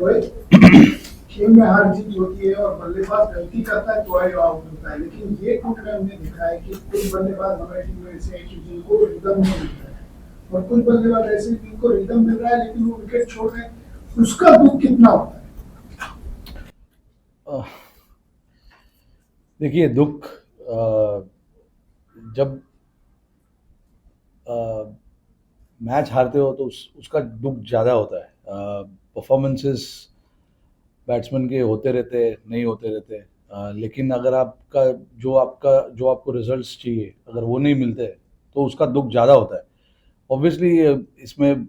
Game में हार जीत होती है और बल्लेबाज गलती करता है तो आउट होता है, लेकिन ये टूट में हमने देखा है कि कुछ बल्लेबाज हमारी टीम में ऐसे हैं कि जिनको रिदम नहीं मिलता है और कुछ बल्लेबाज ऐसे हैं जिनको रिदम मिल रहा है लेकिन वो विकेट छोड़ रहे हैं, उसका दुख कितना होता है? देखिए, दुख जब मैच हारते हो तो उसका दुख ज़्यादा होता है। परफॉर्मेंसेस बैट्समैन के होते रहते, नहीं होते रहते, लेकिन अगर आपको रिजल्ट्स चाहिए अगर वो नहीं मिलते तो उसका दुख ज़्यादा होता है। ऑब्वियसली इसमें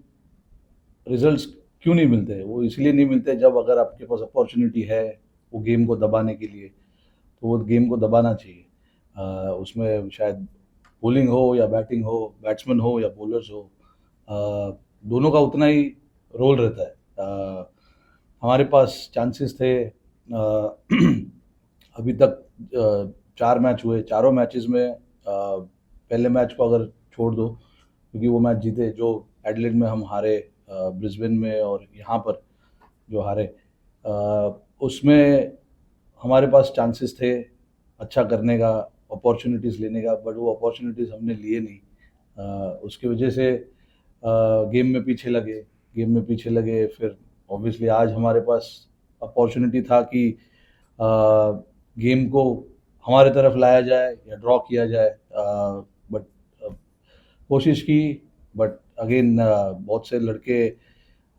रिजल्ट्स क्यों नहीं मिलते, वो इसलिए नहीं मिलते जब अगर आपके पास अपॉर्चुनिटी है वो गेम को दबाने के लिए तो वो गेम को दबाना चाहिए। उसमें शायद बॉलिंग हो या बैटिंग हो, बैट्समैन हो या बॉलर्स हो, दोनों का उतना ही रोल रहता है। हमारे पास चांसेस थे, अभी तक 4 मैच हुए, चारों मैचेस में पहले मैच को अगर छोड़ दो क्योंकि वो मैच जीते जो एडिलेड में हम हारे, ब्रिस्बेन में और यहाँ पर जो हारे, उसमें हमारे पास चांसेस थे अच्छा करने का, अपॉर्चुनिटीज़ लेने का, बट वो अपॉर्चुनिटीज़ हमने लिए नहीं। उसकी वजह से गेम में पीछे लगे। फिर ऑब्वियसली आज हमारे पास अपॉर्चुनिटी था कि गेम को हमारे तरफ लाया जाए या ड्रॉ किया जाए, बट कोशिश की, बट अगेन बहुत से लड़के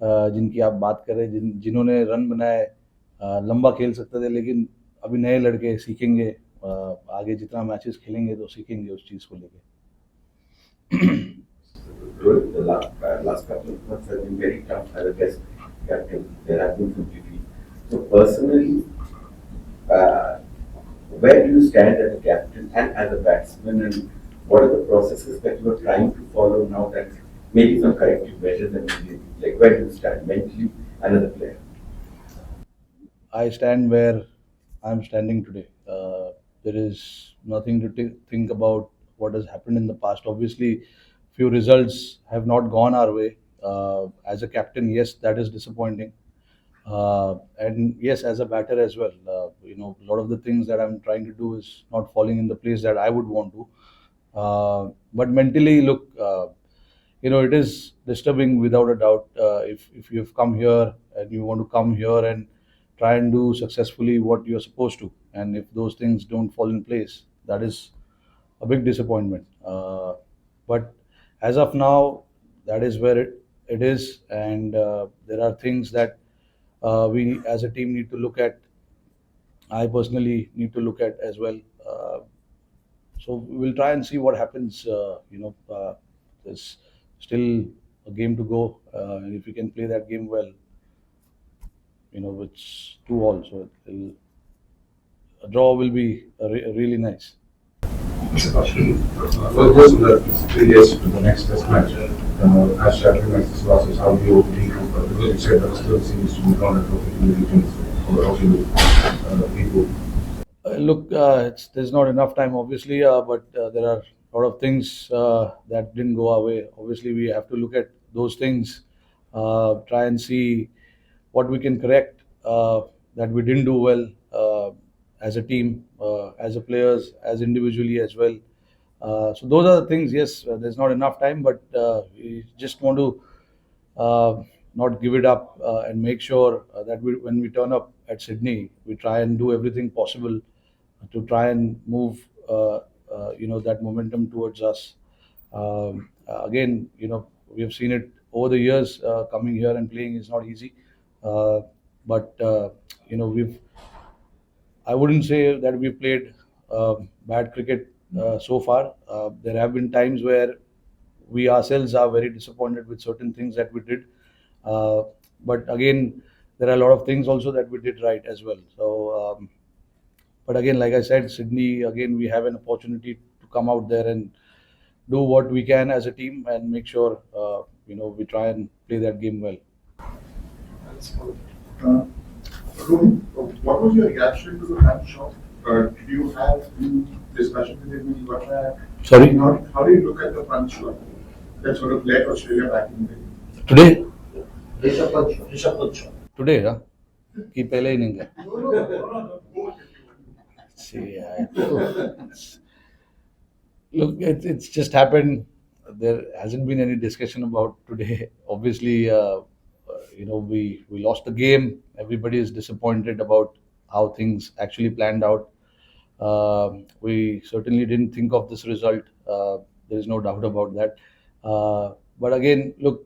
जिनकी आप बात करें, जिन्होंने रन बनाए, लंबा खेल सकते थे, लेकिन अभी नए लड़के सीखेंगे, आगे जितना मैचेस खेलेंगे तो सीखेंगे उस चीज़ को लेके। The last couple of months have been very tough as a guest captain. There have been some defeats. So personally, where do you stand as a captain and as a batsman, and what are the processes that you are trying to follow now that maybe some corrective measures and like where do you stand mentally and as a player? I stand where I'm standing today. There is nothing to think about what has happened in the past. Obviously, few results have not gone our way. As a captain, yes, that is disappointing. And yes, as a batter as well, a lot of the things that I'm trying to do is not falling in the place that I would want to. But mentally, look, it is disturbing without a doubt. If you've come here and you want to come here and try and do successfully what you're supposed to, and if those things don't fall in place, that is a big disappointment. But as of now, that is where it is, and there are things that we as a team need to look at. I personally need to look at as well. So we'll try and see what happens. There's still a game to go, and if we can play that game well, it's 2-all. So a draw will be really nice. Well, goes in the 3 years to the next test match. As Sheffield makes losses, how do you deal? Because you said that still seems to be gone in the regions or people. Look, there's not enough time, obviously, but there are a lot of things that didn't go our way. Obviously, we have to look at those things, try and see what we can correct that we didn't do well as a team, as a players, as individually as well. So those are the things. Yes, there's not enough time, but we just want to not give it up and make sure that when we turn up at Sydney, we try and do everything possible to try and move that momentum towards us. Again, we have seen it over the years. Coming here and playing is not easy, but I wouldn't say that we played bad cricket so far. There have been times where we ourselves are very disappointed with certain things that we did. But again, there are a lot of things also that we did right as well. So, but again, like I said, Sydney, again, we have an opportunity to come out there and do what we can as a team and make sure, we try and play that game well. Rohit, what was your reaction to the fan shot? Did you have any discussion with him when you got that? Sorry? How do you look at the punch shot that sort of led Australia back in the day? Today? Rishabh Pant shot. Today, huh? कि पहले inning है? दोनों See, look, it's just happened. There hasn't been any discussion about today. Obviously, we lost the game. Everybody is disappointed about how things actually planned out. We certainly didn't think of this result. There is no doubt about that. But again, look,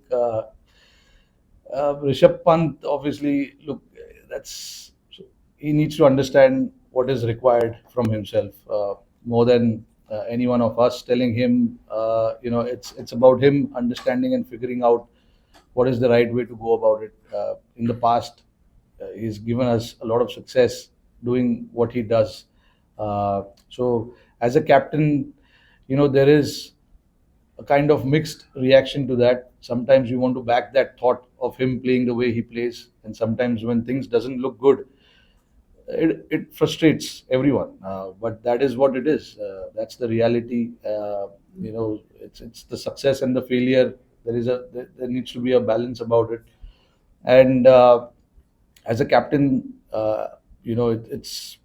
Rishabh Pant, obviously, look, that's he needs to understand what is required from himself more than any one of us telling him. It's about him understanding and figuring out what is the right way to go about it. In the past, he's given us a lot of success doing what he does. So, as a captain, there is a kind of mixed reaction to that. Sometimes you want to back that thought of him playing the way he plays, and sometimes when things doesn't look good, it frustrates everyone. But that is what it is. That's the reality. It's the success and the failure. There needs to be a balance about it. And as a captain, it's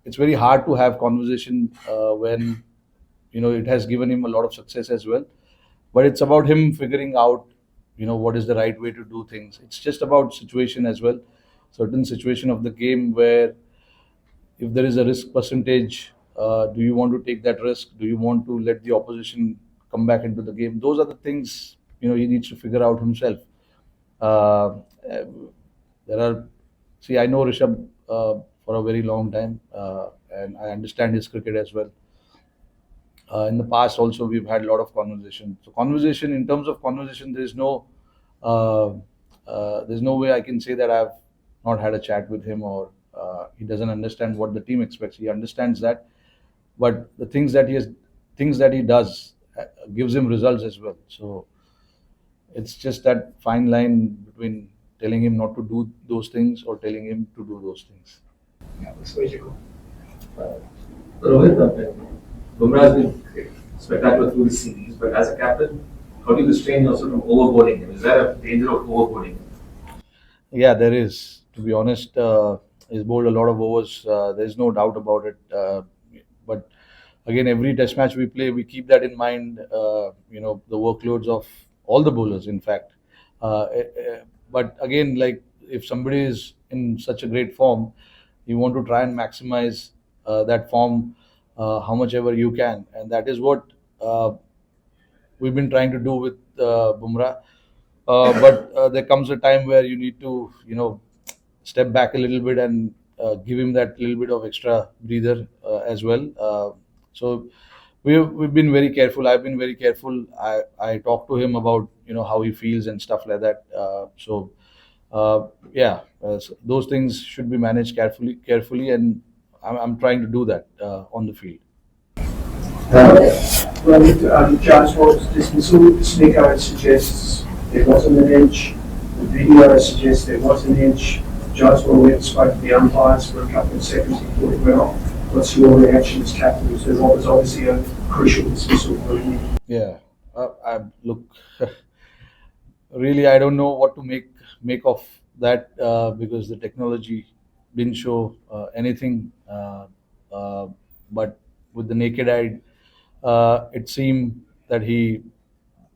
very hard to have conversation when it has given him a lot of success as well, but it's about him figuring out what is the right way to do things. It's just about situation as well. Certain situation of the game where if there is a risk percentage, do you want to take that risk? Do you want to let the opposition come back into the game? Those are the things he needs to figure out himself. uh, there are See, I know Rishabh for a very long time, and I understand his cricket as well. In the past also we've had a lot of conversation. So conversation, in terms of conversation, uh, there's no way I can say that I've not had a chat with him, or he doesn't understand what the team expects. He understands that, but the things that he does gives him results as well. So it's just that fine line between telling him not to do those things or telling him to do those things. Yeah, surgical. Rohit, Bumrah has been spectacular through the series, but as a captain, how do you restrain yourself from overboarding him? Is there a danger of overboarding him? Yeah, there is. To be honest, he's bowled a lot of overs. There's no doubt about it. But again, every test match we play, we keep that in mind. The workloads of all the bowlers, in fact. But again, like if somebody is in such a great form, you want to try and maximize that form how much ever you can, and that is what we've been trying to do with Bumrah. But there comes a time where you need to, step back a little bit and give him that little bit of extra breather as well. So we've been very careful. I've been very careful. I talk to him about how he feels and stuff like that. So those things should be managed carefully, and I'm trying to do that on the field. Well, the John's dismissal, the speaker suggests there wasn't an inch. The video suggests there was an inch. John's went spoke to the umpires for a couple of seconds. He thought it went off. What's your reaction as captain? Because there was obviously a crucial dismissal for you. Yeah, look, really, I don't know what to make of that because the technology didn't show anything. But with the naked eye, it seemed that he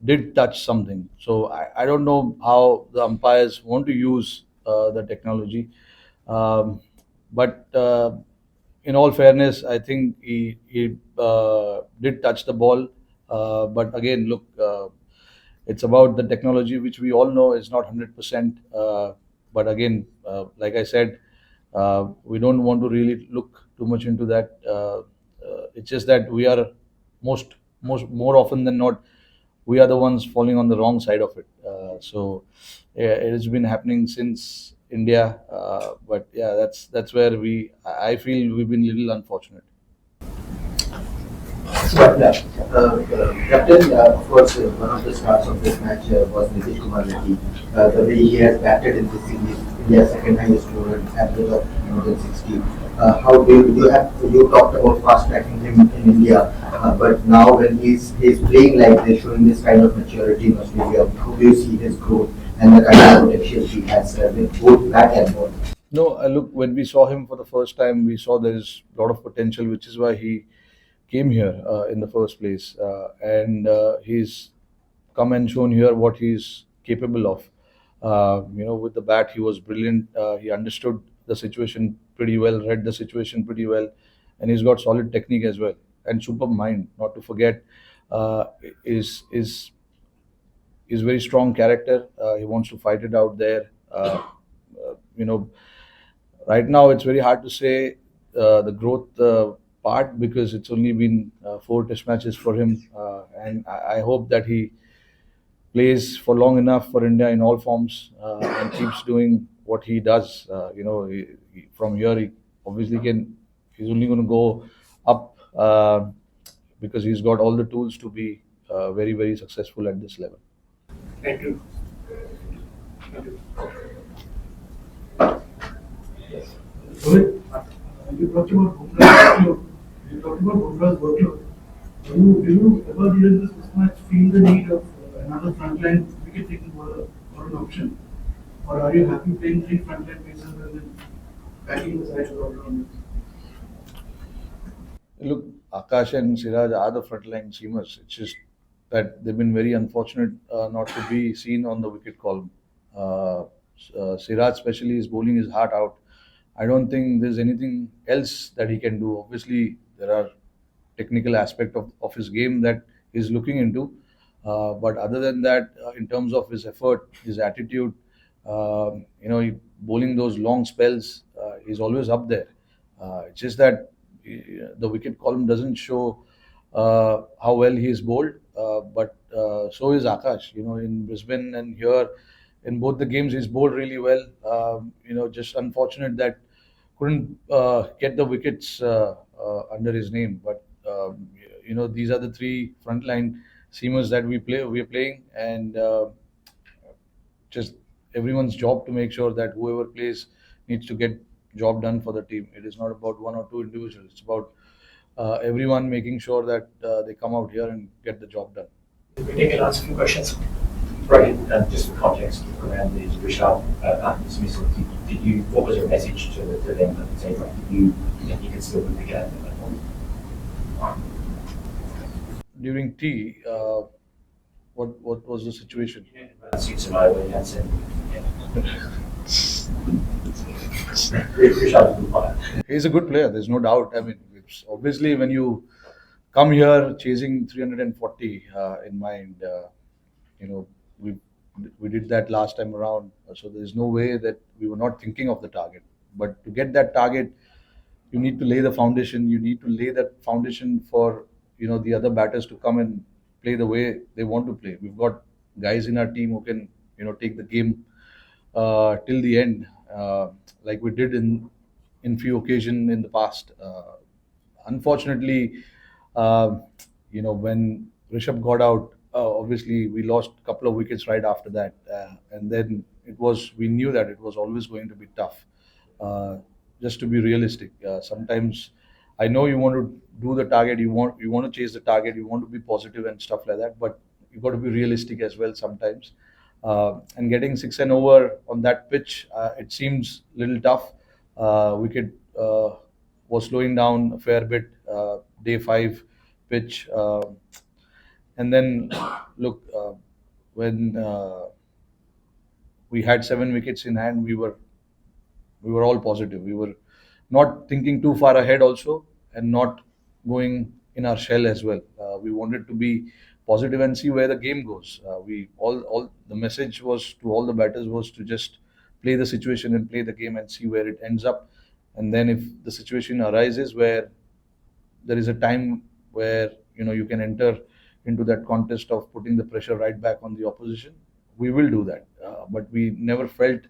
did touch something. So I don't know how the umpires want to use the technology. Um, but in all fairness, I think he did touch the ball. But again, look, it's about the technology, which we all know is not 100%. But again, like I said, we don't want to really look too much into that. It's just that we are more often than not, we are the ones falling on the wrong side of it. So yeah, it has been happening since India. But yeah, that's where I feel we've been a little unfortunate. But Captain, of course, one of the stars of this match was Nitesh Kumar. The way he has batted in this series, India's second highest score, an average of more than 60. How do you talked about fast tracking him in India, but now when he's playing like this, showing this kind of maturity in Australia, how do you see his growth and the kind of potential he has with both bat and ball. No, look, when we saw him for the first time, we saw there's a lot of potential, which is why he came here in the first place. And he's come and shown here what he's capable of. With the bat, he was brilliant. He understood the situation pretty well, read the situation pretty well, and he's got solid technique as well and superb mind. Not to forget, uh, is very strong character. He wants to fight it out there. You know, right now it's very hard to say the growth part because it's only been 4 test matches for him, and I hope that he plays for long enough for India in all forms and keeps doing what he does. From here, he obviously can. He's only going to go up because he's got all the tools to be very, very successful at this level. Thank you. Thank you. Rohit, you talked about Bumrah's workload. You talked about Bumrah's workload. Do you ever during this match feel the need of another frontline wicket taking bowler or an option? Or are you happy playing 3 frontline pacers and then backing the side all around? Look, Akash and Siraj are the frontline seamers. It's just that they've been very unfortunate not to be seen on the wicket column. Siraj, especially, is bowling his heart out. I don't think there's anything else that he can do. Obviously, there are technical aspect of his game that he's looking into. But other than that, in terms of his effort, his attitude, bowling those long spells, he's always up there. It's just that the wicket column doesn't show how well he is bowled, but so is Akash. In Brisbane and here, in both the games, he's bowled really well. Just unfortunate that couldn't get the wickets under his name. But these are the 3 frontline seamers that we are playing, and just everyone's job to make sure that whoever plays needs to get job done for the team. It is not about 1 or 2 individuals. It's about everyone making sure that they come out here and get the job done. We take and answer a few questions. Right, just for context around the Rishabh Pant dismissal, did you, what was your message to them at the team? Like, you think you could still win the game at that point? During tea, what was the situation? Suits him over and said, Rishabh is a good player. He's a good player. There's no doubt. I mean, it's obviously when you come here chasing 340 in mind, we did that last time around. So there's no way that we were not thinking of the target. But to get that target, you need to lay the foundation. You need to lay that foundation for the other batters to come and play the way they want to play. We've got guys in our team who can take the game till the end, like we did in few occasions in the past. Unfortunately, when Rishabh got out, obviously we lost a couple of wickets right after that, and then we knew that it was always going to be tough. Just to be realistic, sometimes I know you want to do the target, you want to chase the target, you want to be positive and stuff like that, but you've got to be realistic as well sometimes. And getting 6 and over on that pitch, it seems a little tough. Wicket was slowing down a fair bit, day 5 pitch. And then, look, when we had 7 wickets in hand, we were all positive. We were not thinking too far ahead also, and not going in our shell as well. We wanted to be positive and see where the game goes. The message was to all the batters was to just play the situation and play the game and see where it ends up. And then if the situation arises where there is a time where you can enter into that contest of putting the pressure right back on the opposition, we will do that. But we never felt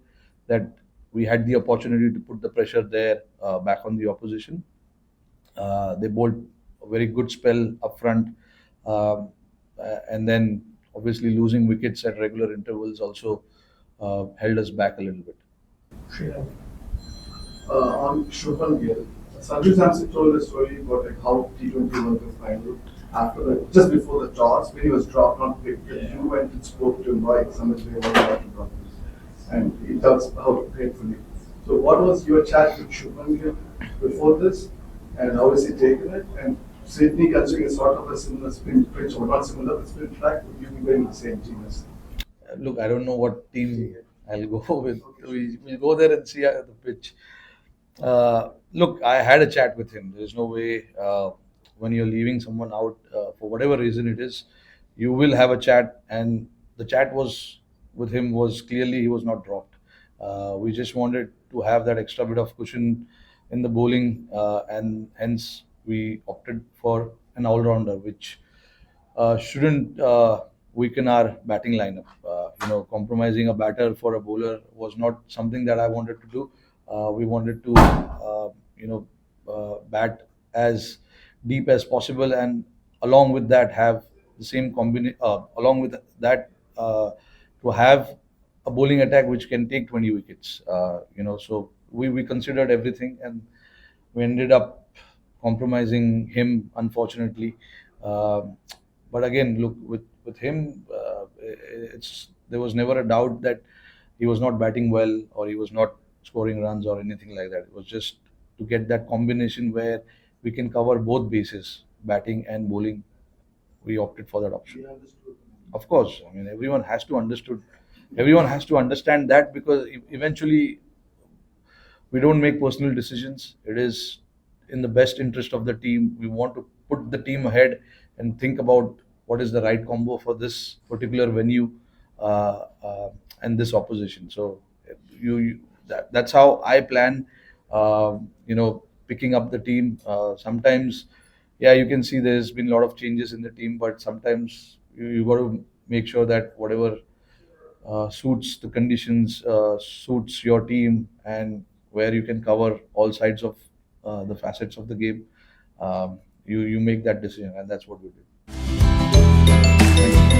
that we had the opportunity to put the pressure there back on the opposition. They bowled a very good spell up front, and then obviously losing wickets at regular intervals also held us back a little bit. On Shubham Gill, Sanju Samson told a story about how T20 World Cup final just before the toss when he was dropped on pick, you went and spoke to him, right? Somebody was about to drop. and he tells how painfully. So what was your chat with Shubman Gill before this, and how has he taken it? And Sydney, considering a sort of a similar spin pitch, or not similar, but spin track, would you be wearing the same team as? Look, I don't know what team I'll go with. We'll go there and see the pitch. Look, I had a chat with him. There's no way when you're leaving someone out for whatever reason it is, you will have a chat, and the chat was with him was clearly he was not dropped. We just wanted to have that extra bit of cushion in the bowling, and hence we opted for an all-rounder, which shouldn't weaken our batting lineup. Compromising a batter for a bowler was not something that I wanted to do. We wanted to, bat as deep as possible, and along with that, have the same combination. Along with that, to have a bowling attack which can take 20 wickets. So we considered everything, and we ended up compromising him, unfortunately. Um but again, look, with him, it's there was never a doubt that he was not batting well or he was not scoring runs or anything like that. It was just to get that combination where we can cover both bases, batting and bowling. We opted for that option. Of course, I mean everyone has to understand that, because eventually we don't make personal decisions. It is in the best interest of the team. We want to put the team ahead and think about what is the right combo for this particular venue, and this opposition. So that's how I plan. Picking up the team. Sometimes, yeah, you can see there's been a lot of changes in the team, but sometimes you got to make sure that whatever suits the conditions, suits your team, and where you can cover all sides of the facets of the game. You make that decision, and that's what we did. Thank you.